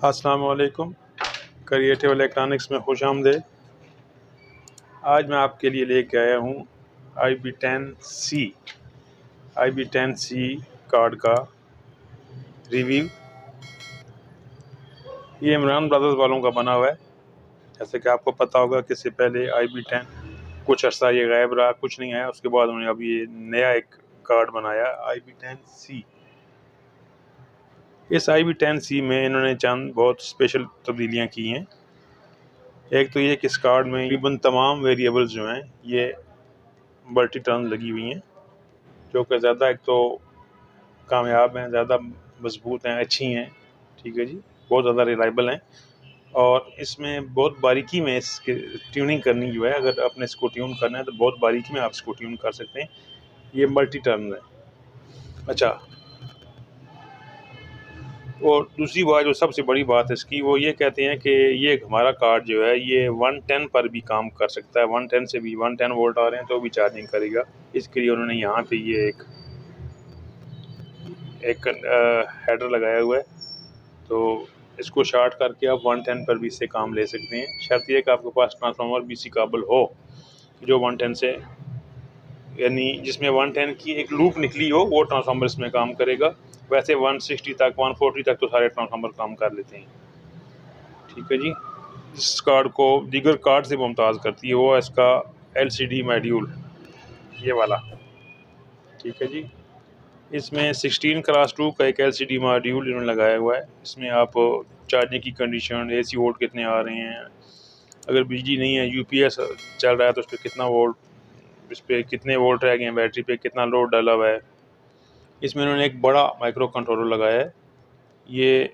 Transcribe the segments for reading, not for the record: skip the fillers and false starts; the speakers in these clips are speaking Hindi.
अस्सलाम वालेकुम। क्रिएटिव इलेक्ट्रॉनिक्स में खुश आमदीद। आज मैं आपके लिए लेके आया हूँ IB10C कार्ड का रिव्यू। ये इमरान ब्रदर्स वालों का बना हुआ है। जैसे कि आपको पता होगा कि इससे पहले IB10 कुछ अर्सा ये गायब रहा, कुछ नहीं आया। उसके बाद उन्होंने अभी ये नया एक कार्ड बनाया IB10C। इस IB10C में इन्होंने चंद बहुत स्पेशल तब्दीलियाँ की हैं। एक तो ये कि इस कार्ड में तकरीबन तमाम वेरिएबल्स जो हैं ये मल्टी टर्म लगी हुई हैं, जो कि ज़्यादा एक तो कामयाब हैं, ज़्यादा मजबूत हैं, अच्छी हैं। ठीक है जी, बहुत ज़्यादा रिलायबल हैं। और इसमें बहुत बारीकी में इसके ट्यूनिंग करनी जो है, अगर आपने इसको ट्यून करना है तो बहुत बारीकी में आप इसको ट्यून कर सकते हैं। ये मल्टी टर्म है। अच्छा, और दूसरी बात जो सबसे बड़ी बात है इसकी, वो ये कहते हैं कि ये हमारा कार्ड जो है ये 110 पर भी काम कर सकता है। 110 से भी 110 वोल्ट आ रहे हैं तो भी चार्जिंग करेगा। इसके लिए उन्होंने यहाँ पे ये एक हेडर लगाया हुआ है, तो इसको शॉर्ट करके आप 110 पर भी इससे काम ले सकते हैं। शर्त यह कि आपके पास ट्रांसफार्मर BC काबल हो जो 110 से, यानी जिसमें 110 की एक लूप निकली हो, वो ट्रांसफार्मर इसमें काम करेगा। वैसे 160 तक 140 तक तो सारे ट्रांसफार्मर काम कर लेते हैं। ठीक है जी। इस कार्ड को दीगर कार्ड से मुमताज़ करती है वो इसका LCD मॉड्यूल, ये वाला। ठीक है जी। इसमें 16x2 का एक LCD मॉड्यूल इन्होंने लगाया हुआ है। इसमें आप चार्जिंग की कंडीशन, AC वोल्ट कितने आ रहे हैं, अगर बिजली नहीं है UPS चल रहा है तो उस पर कितना वोल्ट, इस पर कितने वोल्ट रह गए हैं, बैटरी पे कितना लोड डाला हुआ है। इसमें इन्होंने एक बड़ा माइक्रो कंट्रोलर लगाया है। ये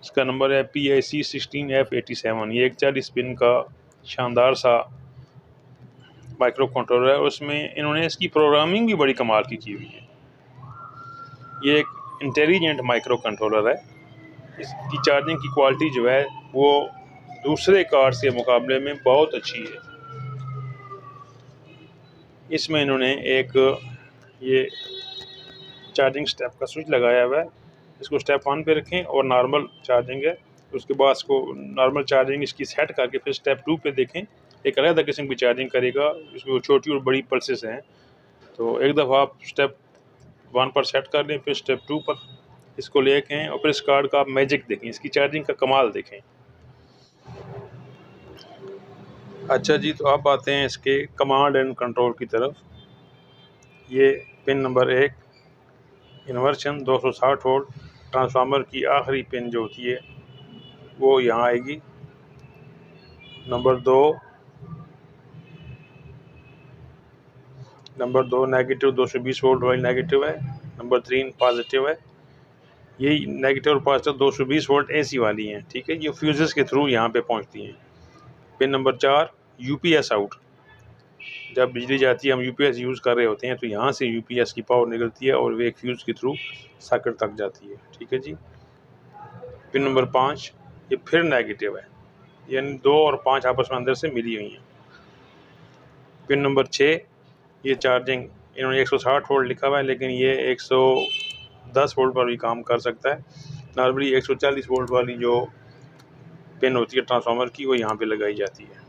इसका नंबर है PIC16F87। ये एक 40 पिन का शानदार सा माइक्रो कंट्रोलर है। उसमें इन्होंने इसकी प्रोग्रामिंग भी बड़ी कमाल की हुई है। ये एक इंटेलिजेंट माइक्रो कंट्रोलर है। इसकी चार्जिंग की क्वालिटी जो है वो दूसरे कार्ड के मुकाबले में बहुत अच्छी है। इसमें इन्होंने एक ये चार्जिंग स्टेप का स्विच लगाया हुआ है। इसको स्टेप 1 पे रखें और नॉर्मल चार्जिंग है। उसके बाद इसको नॉर्मल चार्जिंग इसकी सेट करके फिर स्टेप 2 पे देखें, एक अलग किस्म की चार्जिंग करेगा। इसमें छोटी और बड़ी पल्सेस हैं, तो एक दफ़ा आप स्टेप 1 पर सेट कर लें, फिर स्टेप 2 पर इसको लेके और फिर इस कार्ड का आप मैजिक देखें, इसकी चार्जिंग का कमाल देखें। अच्छा जी, तो आप आते हैं इसके कमांड एंड कंट्रोल की तरफ। ये pin number 1 inversion 260 volt, transformer की आखिरी पिन जो होती है वो यहाँ आएगी। नंबर 2 नेगेटिव 220 वोल्ट वाली नेगेटिव है। नंबर 3 पॉजिटिव है। यही नेगेटिव और पॉजिटिव 220 वोल्ट AC वाली हैं। ठीक है, ये फ्यूजेस के थ्रू यहाँ पे पहुँचती हैं। Pin number 4 UPS out. जब बिजली जाती है, हम UPS यूज़ कर रहे होते हैं, तो यहाँ से UPS की पावर निकलती है और वो एक फ्यूज़ के थ्रू सॉकेट तक जाती है। ठीक है जी। पिन नंबर 5 ये फिर नेगेटिव है, यानी 2 और 5 आपस में अंदर से मिली हुई हैं। पिन नंबर 6 ये चार्जिंग, इन्होंने 160 वोल्ट लिखा हुआ है, लेकिन ये 110 वोल्ट पर भी काम कर सकता है। नॉर्मली 140 वोल्ट वाली जो पिन होती है ट्रांसफार्मर की, वो यहाँ पे लगाई जाती है।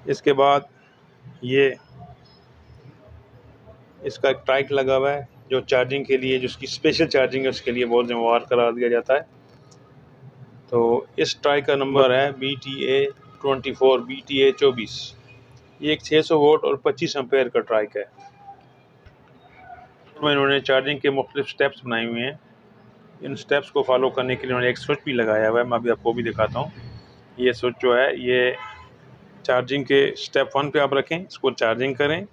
इसके बाद ये इसका एक ट्राइक लगा हुआ है जो चार्जिंग के लिए, जिसकी स्पेशल चार्जिंग है उसके लिए बहुत जिम्मेवार करार दिया जाता है। तो इस ट्राइक का नंबर है BTA24। ये एक 600 वोल्ट और 25 एम्पेयर का ट्राइक है। इसमें इन्होंने चार्जिंग के मुख्तलिफ स्टेप्स बनाए हुए हैं। इन स्टेप्स को फॉलो करने के लिए उन्होंने एक स्विच भी लगाया हुआ है। मैं अभी आपको भी दिखाता हूँ। ये स्विच जो है ये चार्जिंग के स्टेप 1 पे आप रखें, इसको चार्जिंग करें।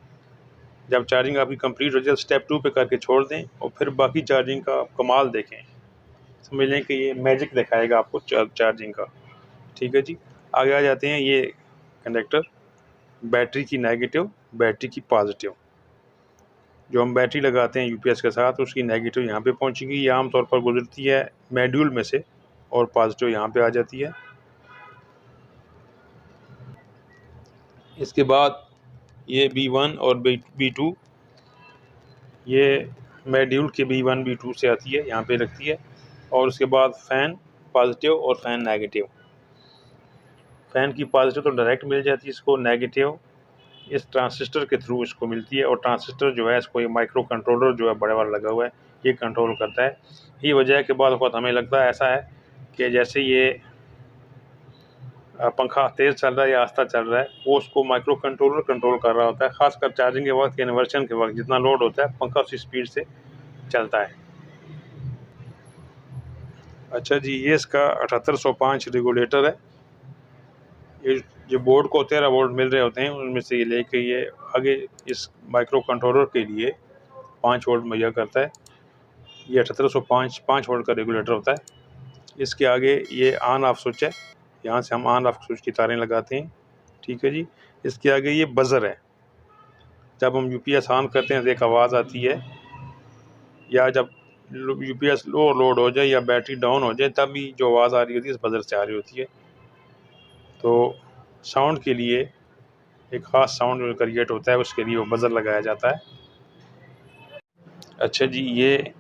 जब चार्जिंग आपकी कंप्लीट हो जाए स्टेप 2 पे करके छोड़ दें और फिर बाकी चार्जिंग का कमाल देखें। समझ लें कि ये मैजिक दिखाएगा आपको चार्जिंग का। ठीक है जी। आगे आ जाते हैं। ये कंडक्टर, बैटरी की नेगेटिव, बैटरी की पॉजिटिव। जो हम बैटरी लगाते हैं UPS के साथ, उसकी नेगेटिव यहाँ पे पहुँचेगी। ये आमतौर पर गुजरती है मॉड्यूल में से और पॉजिटिव यहाँ पे आ जाती है। इसके बाद ये B1 और B2 ये मॉड्यूल के B1 B2 से आती है, यहाँ पे रखती है। और उसके बाद फ़ैन पॉजिटिव और फ़ैन नेगेटिव। फ़ैन की पॉजिटिव तो डायरेक्ट मिल जाती है, इसको नेगेटिव इस ट्रांजिस्टर के थ्रू इसको मिलती है। और ट्रांजिस्टर जो है इसको ये माइक्रो कंट्रोलर जो है बड़े वाला लगा हुआ है, ये कंट्रोल करता है। ये वजह है कि बाद वक्त हमें लगता है ऐसा है कि जैसे ये पंखा तेज़ चल रहा है या आस्ता चल रहा है, वो उसको माइक्रो कंट्रोलर कंट्रोल कर रहा होता है। ख़ासकर चार्जिंग के वक्त या इन्वर्शन के वक्त जितना लोड होता है, पंखा उसी स्पीड से चलता है। अच्छा जी, ये इसका 7805 रेगुलेटर है। ये जो बोर्ड को 13 वोल्ट मिल रहे होते हैं, उनमें से ये लेके ये आगे इस माइक्रो कंट्रोलर के लिए 5 वोल्ट मुहैया करता है। ये 7805 5 वोल्ट का रेगुलेटर होता है। इसके आगे ये ऑन ऑफ स्विच है, यहाँ से हम ऑन ऑफ स्विच की तारें लगाते हैं। ठीक है जी। इसके आगे ये बज़र है, जब हम यूपीएस ऑन करते हैं तो एक आवाज़ आती है, या जब यूपीएस लोड हो जाए या बैटरी डाउन हो जाए तब भी जो आवाज़ आ रही होती है इस बज़र से आ रही होती है। तो साउंड के लिए एक ख़ास साउंड क्रिएट होता है, उसके लिए वो बज़र लगाया जाता है। अच्छा जी, ये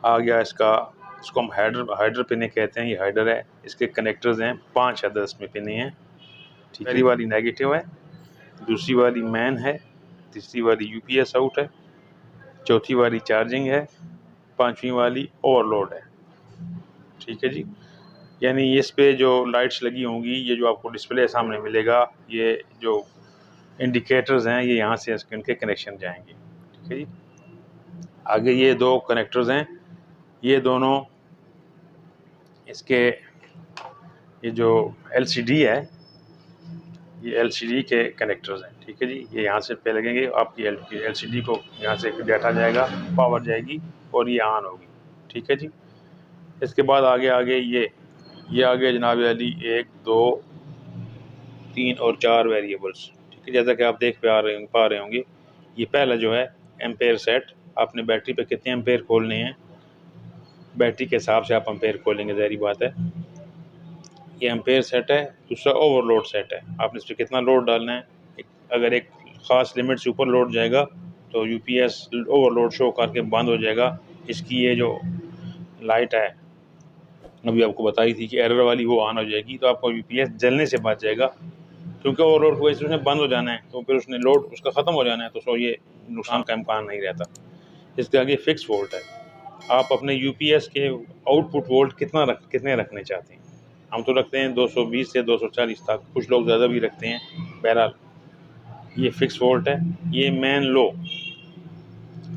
आ गया इसको हम हाइडर पिने कहते हैं। ये हाइडर है, इसके कनेक्टर्स हैं 5 अदर इसमें पिने हैं। ठीक है, पहली वाली नेगेटिव है, दूसरी वाली मैन है, तीसरी वाली यूपीएस आउट है, चौथी वाली चार्जिंग है, पांचवी वाली ओवरलोड है। ठीक है जी। यानी इस पे जो लाइट्स लगी होंगी, ये जो आपको डिस्प्ले सामने मिलेगा, ये जो इंडिकेटर्स हैं, ये यहाँ से इनके कनेक्शन जाएंगे। ठीक है जी। आगे ये 2 कनेक्टर्स हैं, ये दोनों इसके ये जो एलसीडी है, ये एलसीडी के कनेक्टर्स हैं। ठीक है जी। ये यहाँ से पे लगेंगे, आपकी एलसीडी को यहाँ से डाटा जाएगा, पावर जाएगी और ये ऑन होगी। ठीक है जी। इसके बाद आगे ये आगे जनाब अली 1 2 3 और 4 वेरिएबल्स। ठीक है, जैसा कि आप देख पा रहे होंगे। ये पहला जो है एम्पेयर सेट, आपने बैटरी पे कितने एम्पेयर खोलने हैं, बैटरी के हिसाब से आप एम्पेयर खोलेंगे, ज़ाहिर बात है। ये एम्पेयर सेट है। दूसरा ओवरलोड सेट है, आपने इस पर कितना लोड डालना है। अगर एक ख़ास लिमिट से ऊपर लोड जाएगा तो यूपीएस ओवरलोड शो करके बंद हो जाएगा। इसकी ये जो लाइट है अभी आपको बताई थी कि एरर वाली, वो ऑन हो जाएगी, तो आपका यूपीएस जलने से बच जाएगा। क्योंकि ओवरलोड की वजह से उसने बंद हो जाना है, तो फिर उसने लोड उसका ख़त्म हो जाना है, तो सो ये नुकसान का इम्कान नहीं रहता। इसके आगे फिक्स वोल्ट है, आप अपने यूपीएस के आउटपुट वोल्ट कितने रखने चाहते हैं। हम तो रखते हैं 220 से 240 तक, कुछ लोग ज़्यादा भी रखते हैं। बहरहाल ये फिक्स वोल्ट है। ये मेन लो,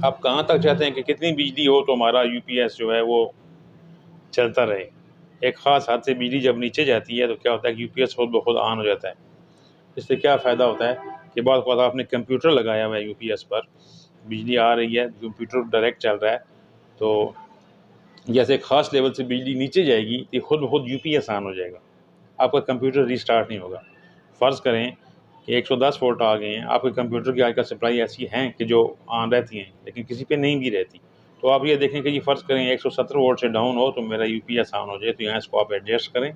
आप कहाँ तक चाहते हैं कि कितनी बिजली हो तो हमारा यूपीएस जो है वो चलता रहे। एक ख़ास हद से बिजली जब नीचे जाती है तो क्या होता है कि यूपीएस खुद ब खुद ऑन हो जाता है। इससे क्या फ़ायदा होता है कि बाद वक्त आपने कंप्यूटर लगाया हुआ है यूपीएस पर, बिजली आ रही है, कंप्यूटर डायरेक्ट चल रहा है, तो जैसे एक ख़ास लेवल से बिजली नीचे जाएगी तो खुद ब खुद यूपीएस ऑन हो जाएगा, आपका कंप्यूटर रीस्टार्ट नहीं होगा। फ़र्ज़ करें कि 110 वोल्ट आ गए हैं, आपके कंप्यूटर की आजकल सप्लाई ऐसी हैं कि जो ऑन रहती हैं, लेकिन किसी पे नहीं भी रहती। तो आप ये देखें कि जी फ़र्ज़ करें 170 वोल्ट से डाउन हो तो मेरा यूपीएस ऑन हो जाए, तो यहाँ इसको आप एडजस्ट करें।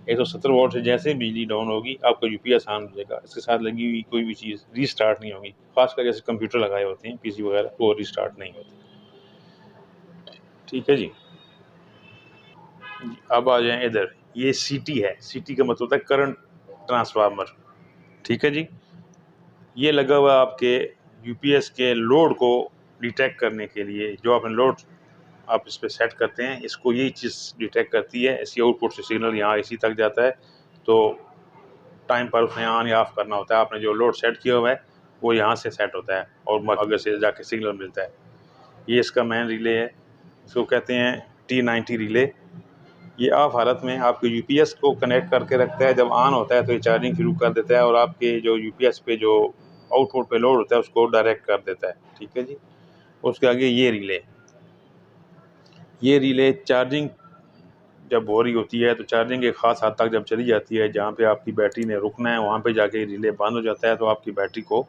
170 वोल्ट से जैसे बिजली डाउन होगी आपका यूपीएस ऑन हो जाएगा, इसके साथ लगी हुई कोई भी चीज़ रीस्टार्ट नहीं होगी। खासकर जैसे कंप्यूटर लगाए होते हैं, पीसी वगैरह, तो वो रीस्टार्ट नहीं होते। ठीक है जी। अब आ जाएं इधर, ये सीटी है। सीटी का मतलब होता है करंट ट्रांसफार्मर। ठीक है जी। ये लगा हुआ आपके यूपीएस के लोड को डिटेक्ट करने के लिए, जो आपने लोड आप इस पर सेट करते हैं, इसको यही चीज़ डिटेक्ट करती है। इसकी आउटपुट से सिग्नल यहाँ इसी तक जाता है, तो टाइम पर उसने ऑन या ऑफ करना होता है। आपने जो लोड सेट किया हुआ है वो यहाँ से सेट होता है और आगे से जाके सिग्नल मिलता है। ये इसका मेन रिले है, इसको कहते हैं T90 रिले। ये ऑफ हालत में आपके यूपीएस को कनेक्ट करके रखता है, जब ऑन होता है तो ये चार्जिंग शुरू कर देता है और आपके जो यूपीएस पे जो आउटपुट पे लोड होता है उसको डायरेक्ट कर देता है। ठीक है जी। उसके आगे ये रिले चार्जिंग जब हो रही होती है तो चार्जिंग एक ख़ास हद तक जब चली जाती है, जहाँ पे आपकी बैटरी ने रुकना है वहाँ पे जाके रिले बंद हो जाता है, तो आपकी बैटरी को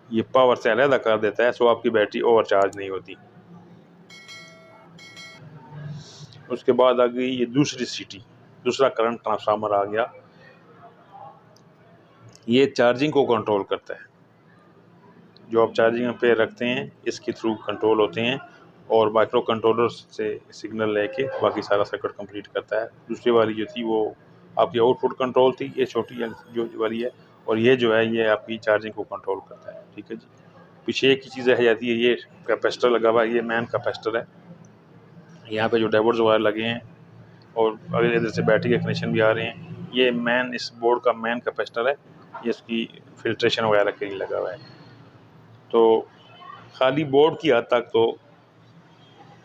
ये पावर से अलग कर देता है, सो आपकी बैटरी ओवरचार्ज नहीं होती। उसके बाद आ गई ये दूसरा करंट ट्रांसफार्मर आ गया। ये चार्जिंग को कंट्रोल करता है। जो आप चार्जिंग पे रखते हैं इसके थ्रू कंट्रोल होते हैं और माइक्रो कंट्रोलर से सिग्नल लेके बाकी सारा सर्किट कंप्लीट करता है। दूसरी वाली जो थी वो आपकी आउटपुट कंट्रोल थी, ये छोटी जो वाली है, और ये जो है ये आपकी चार्जिंग को कंट्रोल करता है। ठीक है जी। पीछे एक ही चीज़ रह जाती है, ये कैपेसिटर लगा हुआ है, ये मेन कैपेसिटर है। यहाँ पे जो डायोड्स वायर लगे हैं और अगले इधर से बैटरी के कनेक्शन भी आ रहे हैं। ये मेन इस बोर्ड का मेन कैपेसिटर है, ये इसकी फिल्ट्रेशन वगैरह के लिए लगा हुआ है। तो खाली बोर्ड की हद तक तो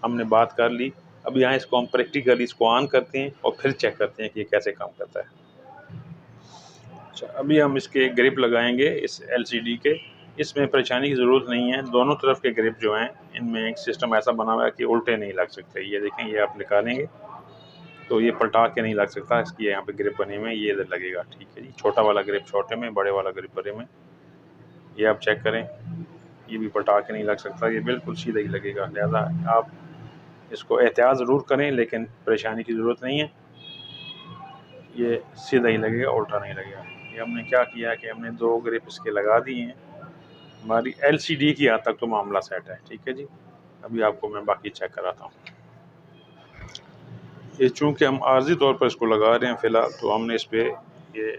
हमने बात कर ली। अब यहाँ इसको हम प्रैक्टिकली इसको ऑन करते हैं और फिर चेक करते हैं कि ये कैसे काम करता है। अच्छा, अभी हम इसके ग्रिप लगाएंगे इस LCD के। इसमें परेशानी की ज़रूरत नहीं है, दोनों तरफ के ग्रिप जो हैं इनमें एक सिस्टम ऐसा बना हुआ है कि उल्टे नहीं लग सकते। ये देखें, ये आप निकालेंगे तो ये पलटा के नहीं लग सकता, इसकी यहाँ पे ग्रिप बने हुए हैं, ये इधर लगेगा। ठीक है जी। छोटा वाला ग्रिप छोटे में, बड़े वाला ग्रिप बड़े में। ये आप चेक करें, ये भी पलटा के नहीं लग सकता, ये बिल्कुल सीधा ही लगेगा। लिहाजा आप इसको एहतियात ज़रूर करें, लेकिन परेशानी की ज़रूरत नहीं है, ये सीधा ही लगेगा, उल्टा नहीं लगेगा। ये हमने क्या किया कि हमने 2 ग्रिप इसके लगा दिए हैं। हमारी LCD की हद तक तो मामला सेट है। ठीक है जी। अभी आपको मैं बाकी चेक कराता हूँ। ये चूँकि हम आर्जी तौर पर इसको लगा रहे हैं फ़िलहाल, तो हमने इस पर ये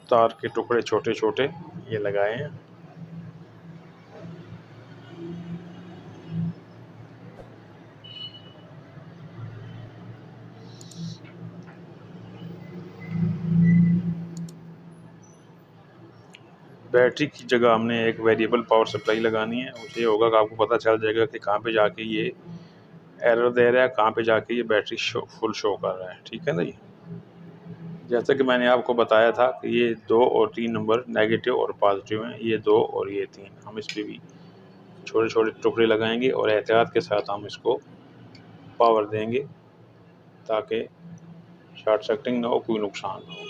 तार के टुकड़े छोटे छोटे ये लगाए हैं। बैटरी की जगह हमने एक वेरिएबल पावर सप्लाई लगानी है। उससे होगा कि आपको पता चल जाएगा कि कहाँ पे जाके ये एरर दे रहा है, कहाँ पे जाके ये बैटरी फुल शो कर रहा है। ठीक है ना जी। जैसा कि मैंने आपको बताया था कि ये 2 और 3 नंबर नेगेटिव और पॉजिटिव हैं, ये 2 और ये 3। हम इस पर भी छोटे छोटे टुकड़े लगाएंगे और एहतियात के साथ हम इसको पावर देंगे ताकि शॉर्ट सर्किटिंग ना हो, कोई नुकसान ना हो।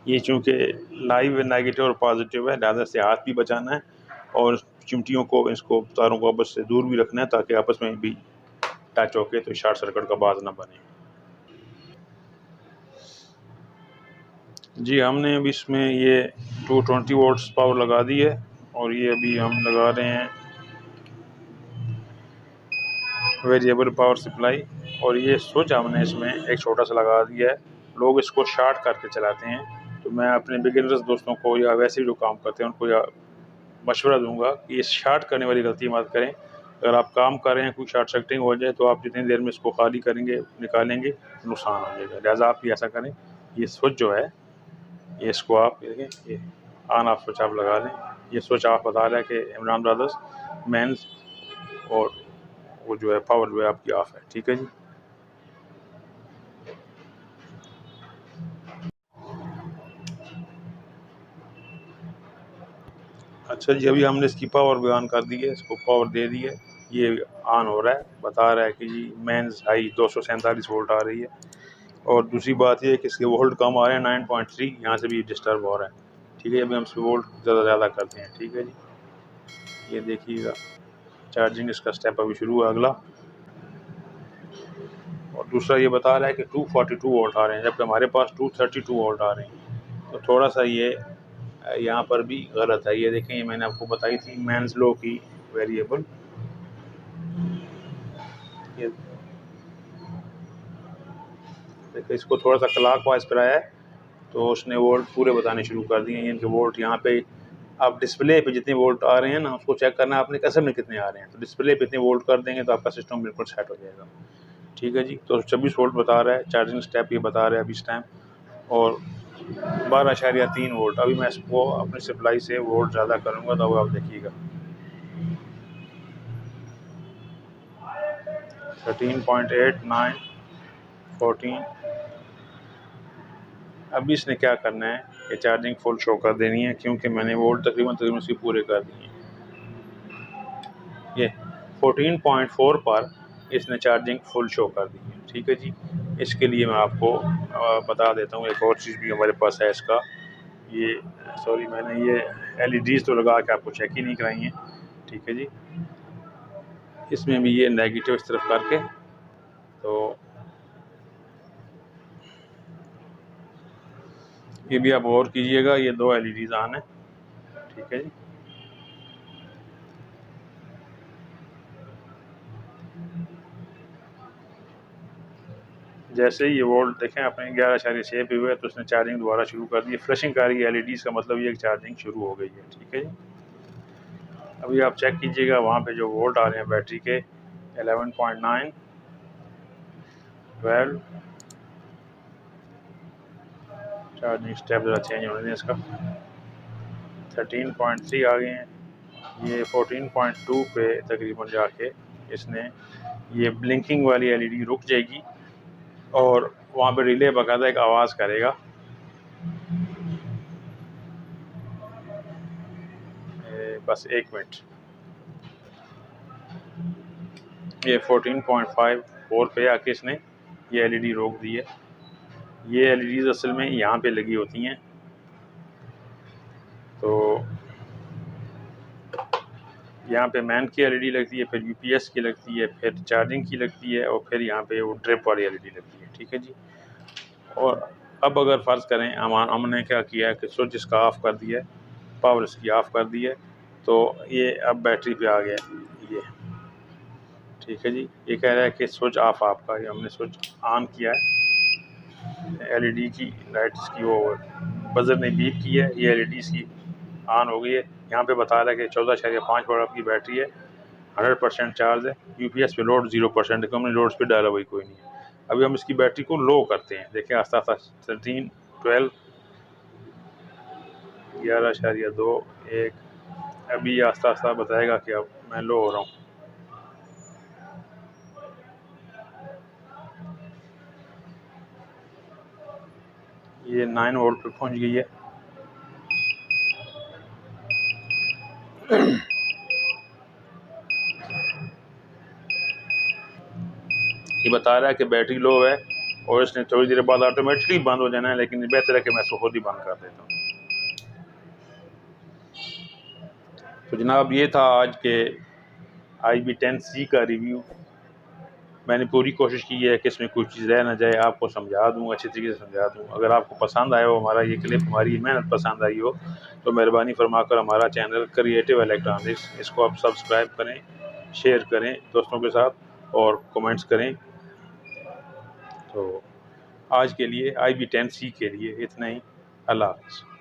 ये चूँकि लाइव नेगेटिव और पॉजिटिव है, लिहाजा से हाथ भी बचाना है और चिमटियों को, इसको तारों को आपस से दूर भी रखना है ताकि आपस में भी टच होके तो शॉर्ट सर्किट का बाज ना बने। जी, हमने अभी इसमें ये 220 वोल्ट्स पावर लगा दी है और ये अभी हम लगा रहे हैं वेरिएबल पावर सप्लाई, और ये स्विच हमने इसमें एक छोटा सा लगा दिया है। लोग इसको शॉर्ट करके चलाते हैं, तो मैं अपने बिगिनर्स दोस्तों को या वैसे जो काम करते हैं उनको या मशवरा दूंगा कि ये शॉर्ट करने वाली गलती मत करें। अगर आप काम कर रहे हैं, कोई शॉर्ट सर्किटिंग हो जाए तो आप जितनी देर में इसको खाली करेंगे, निकालेंगे, नुकसान हो जाएगा। लिहाजा आप भी ऐसा करें। ये स्विच जो है, ये इसको आप देखें, ये ऑन ऑफ स्विच आप लगा लें। ये स्विच आप बता रहा है कि इमरान ब्रदर्स मेंस, और वो जो है पावर जो है आपकी ऑफ है। ठीक है जी। अच्छा जी, अभी हमने इसकी पावर भी ऑन कर दी है, इसको पावर दे दी है, ये ऑन हो रहा है, बता रहा है कि जी मेंस हाई 247 वोल्ट आ रही है। और दूसरी बात ये है कि इसके वोल्ट कम आ रहे हैं 9.3, यहाँ से भी डिस्टर्ब हो रहा है। ठीक है, अभी हम इसमें वोल्ट ज़्यादा करते हैं। ठीक है जी। ये देखिएगा, चार्जिंग इसका स्टेप अभी शुरू है अगला। और दूसरा ये बता रहा है कि 242 वोल्ट आ रहे हैं, जबकि हमारे पास 232 वोल्ट आ रहे हैं। तो थोड़ा सा ये यहाँ पर भी गलत है। ये देखें, ये मैंने आपको बताई थी मेंस लो की वेरिएबल। ये देखिए, इसको थोड़ा सा क्लॉक वाइज पर आया है तो उसने वोल्ट पूरे बताने शुरू कर दिए हैं। इनके वोल्ट यहाँ पे आप डिस्प्ले पे जितने वोल्ट आ रहे हैं ना, उसको चेक करना है आपने कसम में कितने आ रहे हैं। तो डिस्प्ले पे इतने वोल्ट कर देंगे तो आपका सिस्टम बिल्कुल सेट हो जाएगा। ठीक है जी। तो 24 वोल्ट बता रहा है, चार्जिंग स्टेप ये बता रहा है अभी इस टाइम, और 12.3 वोल्ट। अभी मैं इसको अपनी सप्लाई से वोल्ट ज़्यादा करूँगा तो आप देखिएगा 13.8, 9, 14। अभी इसने क्या करना है कि चार्जिंग फुल शो कर देनी है, क्योंकि मैंने वोल्ट तकरीबन उसकी पूरे कर दिए हैं। ये 14.4 पर इसने चार्जिंग फुल शो कर दी है। ठीक है जी। इसके लिए मैं आपको बता देता हूँ, एक और चीज़ भी हमारे पास है इसका, ये सॉरी मैंने ये LEDs तो लगा के आपको चेक ही नहीं कराई हैं। ठीक है जी, इसमें भी ये नेगेटिव इस तरफ करके, तो ये भी आप गौर कीजिएगा, ये 2 LEDs ऑन है। ठीक है जी, जैसे ही ये वोल्ट देखें अपने 11.6 पे हुए तो उसने चार्जिंग दोबारा शुरू कर दी। फ्लैशिंग कर रही है LEDs का मतलब ये कि चार्जिंग शुरू हो गई है। ठीक है जी, अभी आप चेक कीजिएगा वहाँ पे जो वोल्ट आ रहे हैं बैटरी के 11.9, 12, चार्जिंग स्टेप ज़रा चेंज होने दें इसका, 13.3 आ गए हैं। ये 14.2 पे तकरीबन जाके इसने ये ब्लिंकिंग वाली LED रुक जाएगी और वहाँ पे रिले बाकायदा एक आवाज़ करेगा। बस 1 मिनट, ये 14.54 पे आके इसने ये LED रोक दी है। ये LEDs असल में यहाँ पे लगी होती हैं, तो यहाँ पे मैन की LED लगती है, फिर UPS की लगती है, फिर चार्जिंग की लगती है और फिर यहाँ पे वो ड्रिप वाली LED लगती है। ठीक है जी, और अब अगर फ़र्ज़ करें हमने क्या किया है कि स्विच इसका ऑफ़ कर दिया है, पावर इसकी ऑफ़ कर दी है, तो ये अब बैटरी पे आ गया ये। ठीक है जी, ये कह रहा है कि स्विच ऑफ आपका, ये हमने स्विच ऑन किया है। LED की लाइट इसकी वो बजर ने बीप की है, ये LED इसकी ऑन हो गई है। यहाँ पे बता रहा है कि 14.5 वोल्ट की बैटरी है, 100% चार्ज है। UPS पे लोड 0% है, हमने लोड्स पे डाला हुई कोई नहीं है। अभी हम इसकी बैटरी को लो करते हैं, देखिए आस्ता आस्ता 13, 12, 11.2, 1, अभी आस्ता आस्ता बताएगा कि अब मैं लो हो रहा हूँ। ये 9 वोल्ट पे पहुँच गई है। ये बता रहा है कि बैटरी लो है और इसने थोड़ी देर बाद ऑटोमेटिकली बंद हो जाना है, लेकिन बेहतर है कि मैं इसको खुद ही बंद कर देता हूँ। तो जनाब ये था आज के IB10C का रिव्यू। मैंने पूरी कोशिश की है कि इसमें कोई चीज़ रह ना जाए, आपको समझा दूँ, अच्छी तरीके से समझा दूँ। अगर आपको पसंद आया हो हमारा ये क्लिप, हमारी ये मेहनत पसंद आई हो, तो मेहरबानी फरमाकर हमारा चैनल क्रिएटिव इलेक्ट्रॉनिक्स, इसको आप सब्सक्राइब करें, शेयर करें दोस्तों के साथ और कमेंट्स करें। तो आज के लिए IB10C के लिए इतना ही। अल्लाह हाफ़िज़।